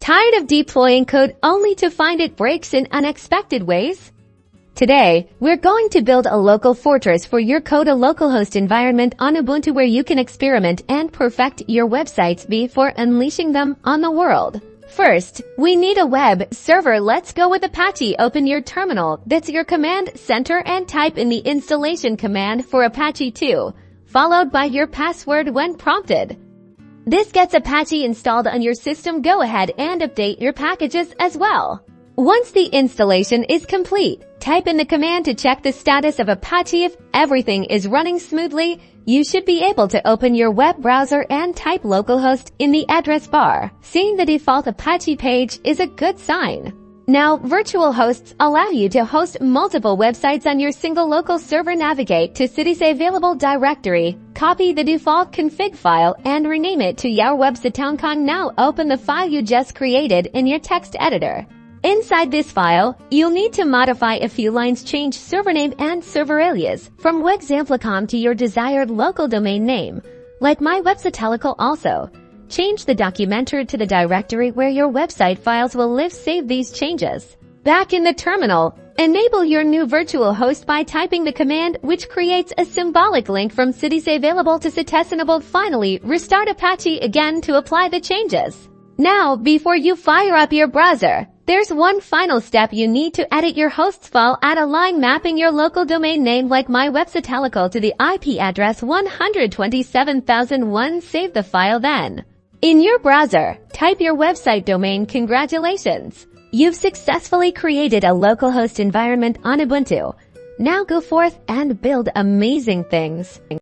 Tired of deploying code only to find it breaks in unexpected ways? Today, we're going to build a local fortress for your code, a localhost environment on Ubuntu where you can experiment and perfect your websites before unleashing them on the world. First, we need a web server. Let's go with Apache. Open your terminal, that's your command center, and type in the installation command for Apache 2, followed by your password when prompted. This gets Apache installed on your system. Go ahead and update your packages as well. Once the installation is complete, type in the command to check the status of Apache. If everything is running smoothly, you should be able to open your web browser and type localhost in the address bar. Seeing the default Apache page is a good sign. Now, virtual hosts allow you to host multiple websites on your single local server. Navigate to city's available directory, copy the default config file, and rename it to your website. Now open the file you just created in your text editor. Inside this file, you'll need to modify a few lines. Change server name and server alias from webexample.com to your desired local domain name, like my website. Also, change the documenter to the directory where your website files will live. Save these changes. Back in the terminal, enable your new virtual host by typing the command, which creates a symbolic link from cities available to cities enabled. Finally, restart Apache again to apply the changes. Now, before you fire up your browser, there's one final step. You need to edit your host's file. Add a line mapping your local domain name, like my website, to the IP address 127,001. Save the file then. In your browser, type your website domain. Congratulations! You've successfully created a localhost environment on Ubuntu. Now go forth and build amazing things.